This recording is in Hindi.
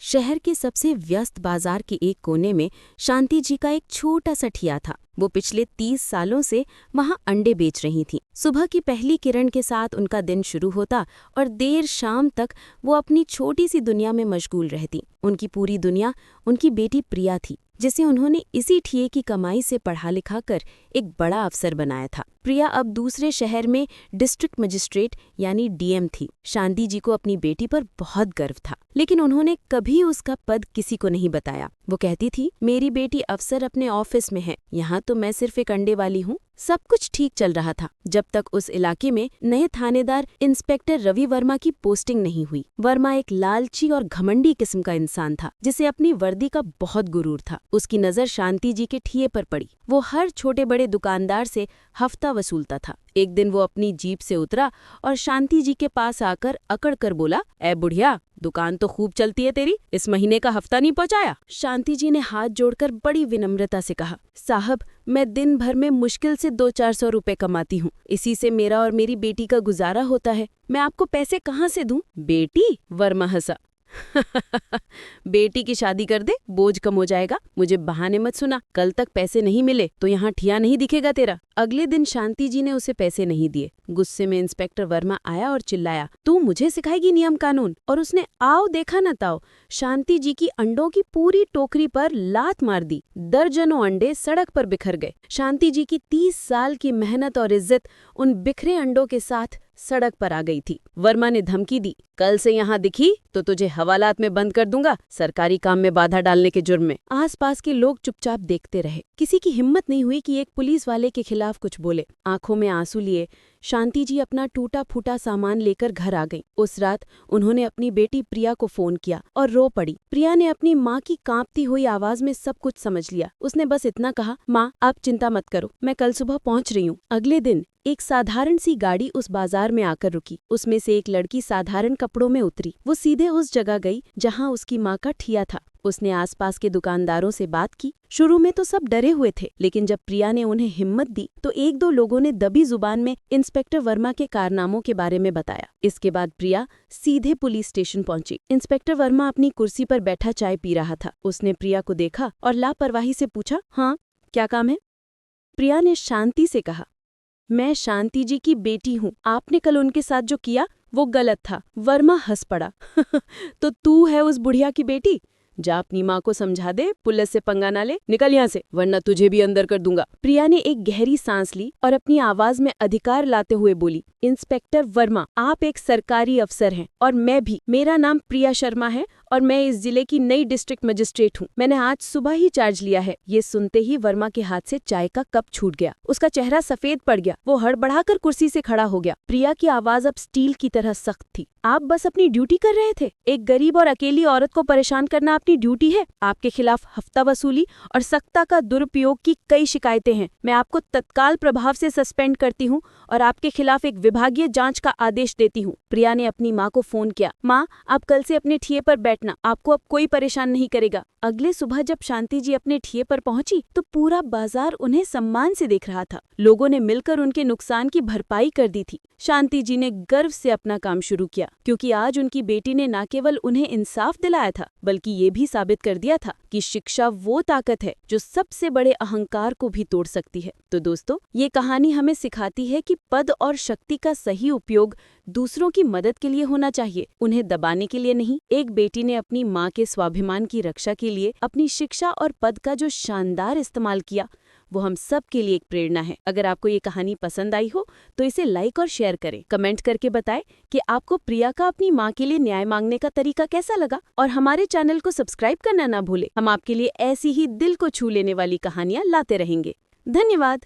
शहर के सबसे व्यस्त बाजार के एक कोने में शांति जी का एक छोटा सा ठिया था। वो पिछले 30 सालों से वहां अंडे बेच रही थीं। सुबह की पहली किरण के साथ उनका दिन शुरू होता और देर शाम तक वो अपनी छोटी सी दुनिया में मशगूल रहती। उनकी पूरी दुनिया उनकी बेटी प्रिया थी, जिसे उन्होंने इसी ठिये की कमाई से पढ़ा लिखा कर एक बड़ा अफसर बनाया था। प्रिया अब दूसरे शहर में डिस्ट्रिक्ट मजिस्ट्रेट यानी डीएम थी। शांति जी को अपनी बेटी पर बहुत गर्व था, लेकिन उन्होंने कभी उसका पद किसी को नहीं बताया। वो कहती थी, मेरी बेटी अफसर अपने ऑफिस में है, यहाँ तो मैं सिर्फ एक अंडे वाली हूँ। सब कुछ ठीक चल रहा था जब तक उस इलाके में नए थानेदार इंस्पेक्टर रवि वर्मा की पोस्टिंग नहीं हुई। वर्मा एक लालची और घमंडी किस्म का इंसान था, जिसे अपनी वर्दी का बहुत गुरूर था। उसकी नजर शांति जी के ठिये पर पड़ी। वो हर छोटे बड़े दुकानदार से हफ्ता वसूलता था। एक दिन वो अपनी जीप से उतरा और शांति जी के पास आकर अकड़ कर बोला, ए बुढ़िया, दुकान तो खूब चलती है तेरी, इस महीने का हफ्ता नहीं पहुंचाया। शांति जी ने हाथ जोड़कर बड़ी विनम्रता से कहा, साहब, मैं दिन भर में मुश्किल से 200-400 रुपए कमाती हूँ। इसी से मेरा और मेरी बेटी का गुजारा होता है। मैं आपको पैसे कहाँ से दूं? बेटी? वर्मा हंसा। बेटी की शादी कर दे, बोझ कम हो जाएगा। मुझे बहाने मत सुना, कल तक पैसे नहीं मिले तो यहाँ ठिया नहीं दिखेगा तेरा। अगले दिन शांति जी ने उसे पैसे नहीं दिए। गुस्से में इंस्पेक्टर वर्मा आया और चिल्लाया, तू मुझे सिखाएगी नियम कानून? और उसने आओ देखा न ताओ शांति जी की अंडों की पूरी टोकरी पर लात मार दी। दर्जनों अंडे सड़क पर बिखर गए। शांति जी की 30 साल की मेहनत और इज्जत उन बिखरे अंडों के साथ सड़क पर आ गई थी। वर्मा ने धमकी दी, कल से यहाँ दिखी तो तुझे हवालात में बंद कर दूंगा, सरकारी काम में बाधा डालने के जुर्म में। आसपास के लोग चुपचाप देखते रहे। किसी की हिम्मत नहीं हुई कि एक पुलिस वाले के खिलाफ कुछ बोले। आंखों में आंसू लिए शांति जी अपना टूटा फूटा सामान लेकर घर आ गईं। उस रात उन्होंने अपनी बेटी प्रिया को फोन किया और रो पड़ी। प्रिया ने अपनी माँ की कांपती हुई आवाज में सब कुछ समझ लिया। उसने बस इतना कहा, माँ आप चिंता मत करो, मैं कल सुबह पहुँच रही हूँ। अगले दिन एक साधारण सी गाड़ी उस बाजार में आकर रुकी। उसमें से एक लड़की साधारण कपड़ों में उतरी। वो सीधे उस जगह गई जहाँ उसकी माँ का ठिया था। उसने आसपास के दुकानदारों से बात की। शुरू में तो सब डरे हुए थे, लेकिन जब प्रिया ने उन्हें हिम्मत दी तो एक दो लोगों ने दबी जुबान में इंस्पेक्टर वर्मा के कारनामों के बारे में बताया। इसके बाद प्रिया सीधे पुलिस स्टेशन पहुंची। इंस्पेक्टर वर्मा अपनी कुर्सी पर बैठा चाय पी रहा था। उसने प्रिया को देखा और लापरवाही से पूछा, हाँ क्या काम है? प्रिया ने शांति से कहा, मैं शांति जी की बेटी हूँ। आपने कल उनके साथ जो किया वो गलत था। वर्मा हंस पड़ा। तो तू है उस बुढ़िया की बेटी? जा अपनी माँ को समझा दे, पुलिस से पंगा ना ले, निकल यहाँ से, वरना तुझे भी अंदर कर दूंगा। प्रिया ने एक गहरी सांस ली और अपनी आवाज में अधिकार लाते हुए बोली, इंस्पेक्टर वर्मा, आप एक सरकारी अफसर हैं और मैं भी। मेरा नाम प्रिया शर्मा है और मैं इस जिले की नई डिस्ट्रिक्ट मजिस्ट्रेट हूँ। मैंने आज सुबह ही चार्ज लिया है। ये सुनते ही वर्मा के हाथ से चाय का कप छूट गया। उसका चेहरा सफेद पड़ गया। वो हड़बड़ाकर कुर्सी से खड़ा हो गया। प्रिया की आवाज अब स्टील की तरह सख्त थी। आप बस अपनी ड्यूटी कर रहे थे। एक गरीब और अकेली औरत को परेशान करना आपकी ड्यूटी है। आपके खिलाफ हफ्ता वसूली और सत्ता का दुरुपयोग की कई शिकायतें हैं। मैं आपको तत्काल प्रभाव से सस्पेंड करती हूँ और आपके खिलाफ एक विभागीय जांच का आदेश देती हूँ। प्रिया ने अपनी माँ को फोन किया, माँ आप कल से अपने ठिये पर बैठना, आपको अब कोई परेशान नहीं करेगा। अगले सुबह जब शांति जी अपने ठिये पर पहुंची तो पूरा बाजार उन्हें सम्मान से देख रहा था। लोगों ने मिलकर उनके नुकसान की भरपाई कर दी थी। शांति जी ने गर्व से अपना काम शुरू किया, क्योंकि आज उनकी बेटी ने न केवल उन्हें इंसाफ दिलाया था, बल्कि ये भी साबित कर दिया था कि शिक्षा वो ताकत है जो सबसे बड़े अहंकार को भी तोड़ सकती है। तो दोस्तों, ये कहानी हमें सिखाती है कि पद और शक्ति का सही उपयोग दूसरों की मदद के लिए होना चाहिए, उन्हें दबाने के लिए नहीं। एक बेटी ने अपनी माँ के स्वाभिमान की रक्षा के लिए अपनी शिक्षा और पद का जो शानदार इस्तेमाल किया, वो हम सब के लिए एक प्रेरणा है। अगर आपको ये कहानी पसंद आई हो तो इसे लाइक और शेयर करें। कमेंट करके बताएं कि आपको प्रिया का अपनी माँ के लिए न्याय मांगने का तरीका कैसा लगा। और हमारे चैनल को सब्सक्राइब करना ना भूलें। हम आपके लिए ऐसी ही दिल को छू लेने वाली कहानियाँ लाते रहेंगे। धन्यवाद।